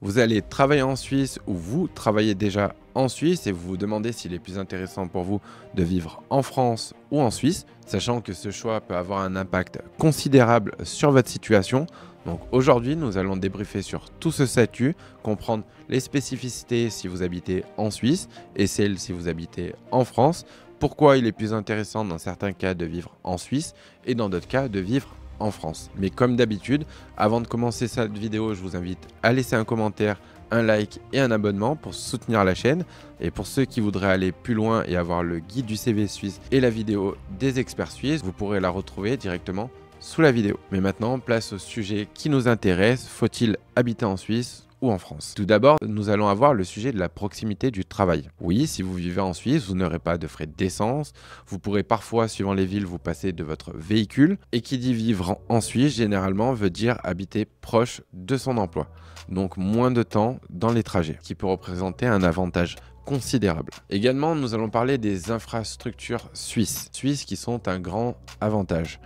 Vous allez travailler en Suisse ou vous travaillez déjà en Suisse et vous vous demandez s'il est plus intéressant pour vous de vivre en France ou en Suisse, sachant que ce choix peut avoir un impact considérable sur votre situation. Donc aujourd'hui, nous allons débriefer sur tout ce statut, comprendre les spécificités si vous habitez en Suisse et celles si vous habitez en France, pourquoi il est plus intéressant dans certains cas de vivre en Suisse et dans d'autres cas de vivre en France. Mais comme d'habitude, avant de commencer cette vidéo, je vous invite à laisser un commentaire, un like et un abonnement pour soutenir la chaîne. Et pour ceux qui voudraient aller plus loin et avoir le guide du CV suisse et la vidéo des experts suisses, vous pourrez la retrouver directement sous la vidéo. Mais maintenant, place au sujet qui nous intéresse. Faut-il habiter en Suisse ou en France? Tout d'abord, nous allons avoir le sujet de la proximité du travail. Oui, si vous vivez en Suisse, vous n'aurez pas de frais d'essence. Vous pourrez parfois, suivant les villes, vous passer de votre véhicule. Et qui dit vivre en Suisse, généralement, veut dire habiter proche de son emploi. Donc moins de temps dans les trajets, qui peut représenter un avantage considérable. Également, nous allons parler des infrastructures suisses qui sont un grand avantage.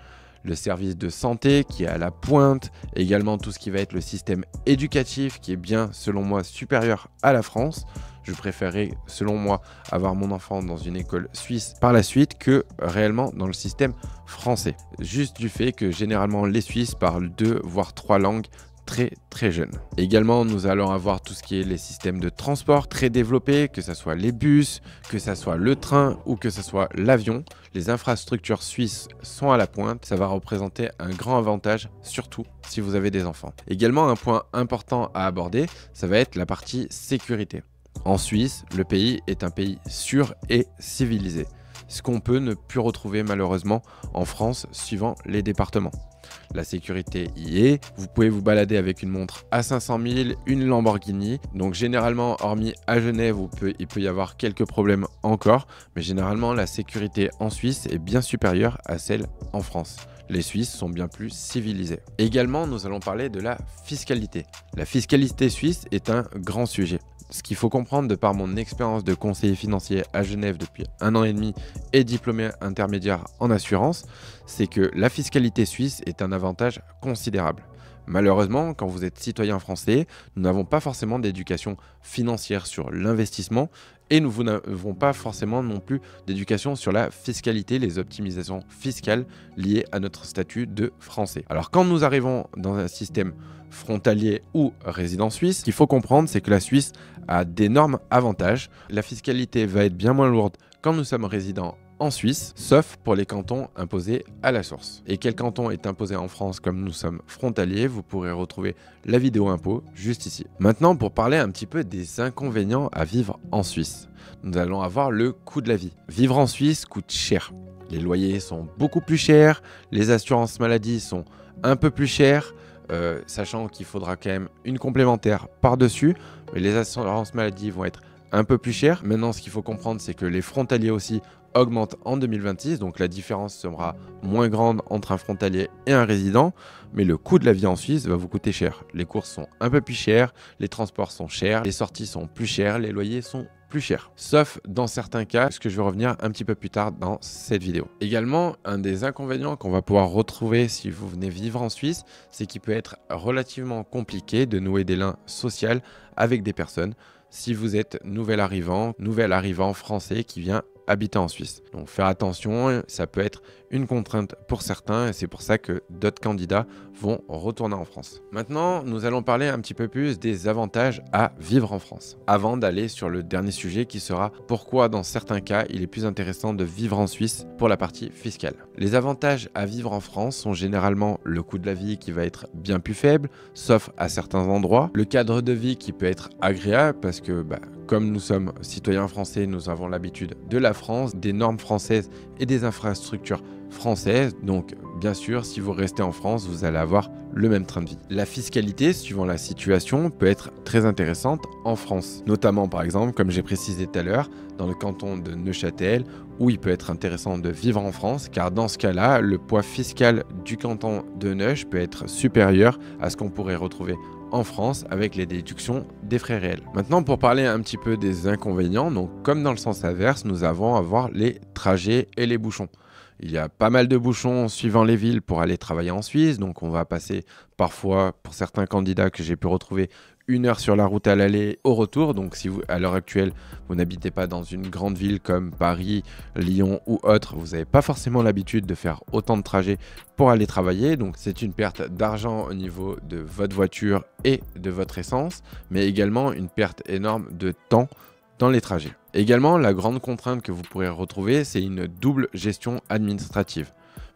Le service de santé qui est à la pointe, également tout ce qui va être le système éducatif qui est bien, selon moi, supérieur à la France. Je préférerais, selon moi, avoir mon enfant dans une école suisse par la suite que réellement dans le système français. Juste du fait que généralement les Suisses parlent 2 voire 3 langues très jeune. Également, nous allons avoir tout ce qui est les systèmes de transport très développés, que ce soit les bus, que ce soit le train ou que ce soit l'avion. Les infrastructures suisses sont à la pointe. Ça va représenter un grand avantage, surtout si vous avez des enfants. Également, un point important à aborder, ça va être la partie sécurité. En Suisse, le pays est un pays sûr et civilisé. Ce qu'on peut ne plus retrouver malheureusement en France suivant les départements. La sécurité y est, vous pouvez vous balader avec une montre à 500 000, une Lamborghini. Donc généralement, hormis à Genève, il peut y avoir quelques problèmes encore, mais généralement la sécurité en Suisse est bien supérieure à celle en France. Les Suisses sont bien plus civilisés. Également, nous allons parler de la fiscalité. La fiscalité suisse est un grand sujet. Ce qu'il faut comprendre de par mon expérience de conseiller financier à Genève depuis 1 an et demi et diplômé intermédiaire en assurance, c'est que la fiscalité suisse est un avantage considérable. Malheureusement, quand vous êtes citoyen français, nous n'avons pas forcément d'éducation financière sur l'investissement et nous n'avons pas forcément non plus d'éducation sur la fiscalité, les optimisations fiscales liées à notre statut de français. Alors quand nous arrivons dans un système frontalier ou résident suisse, ce qu'il faut comprendre, c'est que la Suisse a d'énormes avantages. La fiscalité va être bien moins lourde quand nous sommes résidents en Suisse, sauf pour les cantons imposés à la source. Et quel canton est imposé en France comme nous sommes frontaliers, vous pourrez retrouver la vidéo impôt juste ici. Maintenant, pour parler un petit peu des inconvénients à vivre en Suisse, nous allons avoir le coût de la vie. Vivre en Suisse coûte cher. Les loyers sont beaucoup plus chers, les assurances maladie sont un peu plus chères, sachant qu'il faudra quand même une complémentaire par-dessus, mais les assurances maladie vont être un peu plus chères. Maintenant, ce qu'il faut comprendre, c'est que les frontaliers aussi augmente en 2026, donc la différence sera moins grande entre un frontalier et un résident, mais le coût de la vie en Suisse va vous coûter cher. Les courses sont un peu plus chères, les transports sont chers, les sorties sont plus chères, les loyers sont plus chers. Sauf dans certains cas, ce que je vais revenir un petit peu plus tard dans cette vidéo. Également, un des inconvénients qu'on va pouvoir retrouver si vous venez vivre en Suisse, c'est qu'il peut être relativement compliqué de nouer des liens sociaux avec des personnes si vous êtes nouvel arrivant français qui vient habiter en Suisse. Donc faire attention, ça peut être une contrainte pour certains et c'est pour ça que d'autres candidats vont retourner en France. Maintenant, nous allons parler un petit peu plus des avantages à vivre en France. Avant d'aller sur le dernier sujet qui sera pourquoi dans certains cas il est plus intéressant de vivre en Suisse pour la partie fiscale. Les avantages à vivre en France sont généralement le coût de la vie qui va être bien plus faible, sauf à certains endroits. Le cadre de vie qui peut être agréable parce que comme nous sommes citoyens français, nous avons l'habitude de la France, des normes françaises et des infrastructures françaises. Donc, bien sûr, si vous restez en France, vous allez avoir le même train de vie. La fiscalité, suivant la situation, peut être très intéressante en France. Notamment, par exemple, comme j'ai précisé tout à l'heure, dans le canton de Neuchâtel, où il peut être intéressant de vivre en France, car dans ce cas-là, le poids fiscal du canton de Neuch peut être supérieur à ce qu'on pourrait retrouver en France avec les déductions des frais réels. Maintenant, pour parler un petit peu des inconvénients, donc comme dans le sens inverse, nous avons à voir les trajets et les bouchons. Il y a pas mal de bouchons suivant les villes pour aller travailler en Suisse, donc on va passer parfois, pour certains candidats que j'ai pu retrouver, 1 heure sur la route à l'aller, au retour. Donc si vous, à l'heure actuelle, vous n'habitez pas dans une grande ville comme Paris, Lyon ou autre, vous n'avez pas forcément l'habitude de faire autant de trajets pour aller travailler. Donc c'est une perte d'argent au niveau de votre voiture et de votre essence, mais également une perte énorme de temps dans les trajets. Également, la grande contrainte que vous pourrez retrouver, c'est une double gestion administrative.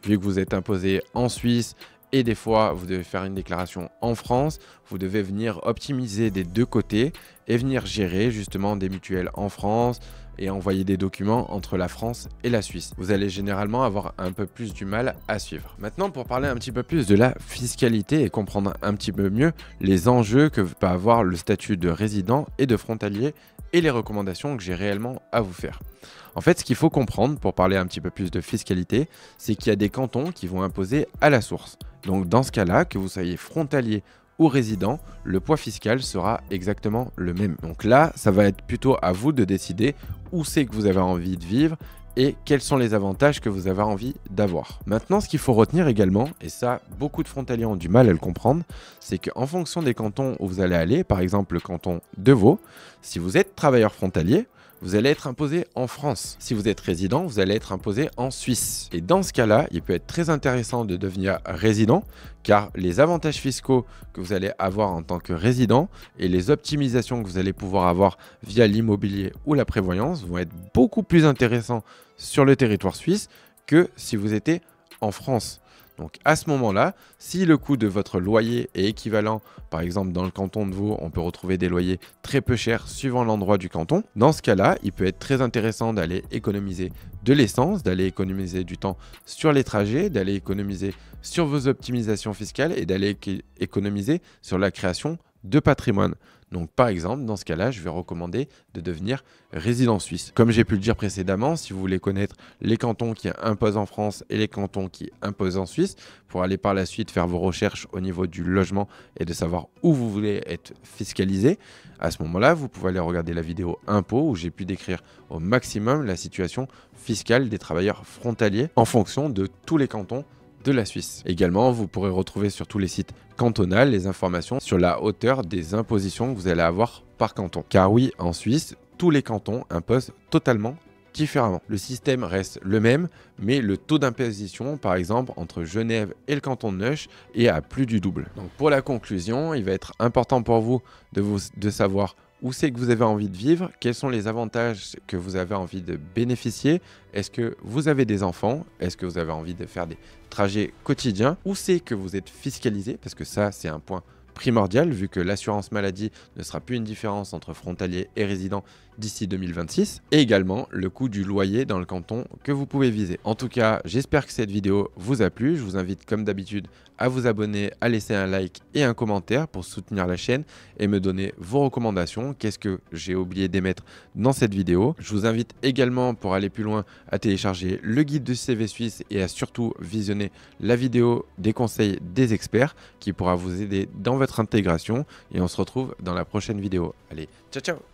Vu que vous êtes imposé en Suisse et des fois vous devez faire une déclaration en France, vous devez venir optimiser des deux côtés et venir gérer justement des mutuelles en France et envoyer des documents entre la France et la Suisse. Vous allez généralement avoir un peu plus du mal à suivre. Maintenant, pour parler un petit peu plus de la fiscalité et comprendre un petit peu mieux les enjeux que peut avoir le statut de résident et de frontalier et les recommandations que j'ai réellement à vous faire. En fait, ce qu'il faut comprendre pour parler un petit peu plus de fiscalité, c'est qu'il y a des cantons qui vont imposer à la source. Donc dans ce cas-là, que vous soyez frontalier ou résident, le poids fiscal sera exactement le même. Donc là, ça va être plutôt à vous de décider où c'est que vous avez envie de vivre et quels sont les avantages que vous avez envie d'avoir. Maintenant, ce qu'il faut retenir également, et ça, beaucoup de frontaliers ont du mal à le comprendre, c'est qu'en fonction des cantons où vous allez aller, par exemple le canton de Vaud, si vous êtes travailleur frontalier, vous allez être imposé en France. Si vous êtes résident, vous allez être imposé en Suisse. Et dans ce cas-là, il peut être très intéressant de devenir résident, car les avantages fiscaux que vous allez avoir en tant que résident et les optimisations que vous allez pouvoir avoir via l'immobilier ou la prévoyance vont être beaucoup plus intéressants sur le territoire suisse que si vous étiez en France. Donc à ce moment-là, si le coût de votre loyer est équivalent, par exemple dans le canton de Vaud, on peut retrouver des loyers très peu chers suivant l'endroit du canton. Dans ce cas-là, il peut être très intéressant d'aller économiser de l'essence, d'aller économiser du temps sur les trajets, d'aller économiser sur vos optimisations fiscales et d'aller économiser sur la création de patrimoine. Donc par exemple, dans ce cas-là, je vais recommander de devenir résident suisse. Comme j'ai pu le dire précédemment, si vous voulez connaître les cantons qui imposent en France et les cantons qui imposent en Suisse, pour aller par la suite faire vos recherches au niveau du logement et de savoir où vous voulez être fiscalisé, à ce moment-là, vous pouvez aller regarder la vidéo impôts où j'ai pu décrire au maximum la situation fiscale des travailleurs frontaliers en fonction de tous les cantons de la Suisse. Également, vous pourrez retrouver sur tous les sites cantonaux les informations sur la hauteur des impositions que vous allez avoir par canton. Car oui, en Suisse, tous les cantons imposent totalement différemment. Le système reste le même, mais le taux d'imposition, par exemple, entre Genève et le canton de Neuch, est à plus du double. Donc pour la conclusion, il va être important pour vous de savoir où c'est que vous avez envie de vivre, quels sont les avantages que vous avez envie de bénéficier, est-ce que vous avez des enfants, est-ce que vous avez envie de faire des trajets quotidiens, où c'est que vous êtes fiscalisé, parce que ça c'est un point primordial vu que l'assurance maladie ne sera plus une différence entre frontalier et résident d'ici 2026 et également le coût du loyer dans le canton que vous pouvez viser. En tout cas, j'espère que cette vidéo vous a plu. Je vous invite comme d'habitude à vous abonner, à laisser un like et un commentaire pour soutenir la chaîne et me donner vos recommandations. Qu'est-ce que j'ai oublié d'émettre dans cette vidéo? Je vous invite également pour aller plus loin à télécharger le guide du CV Suisse et à surtout visionner la vidéo des conseils des experts qui pourra vous aider dans votre intégration et on se retrouve dans la prochaine vidéo. Allez, ciao ciao!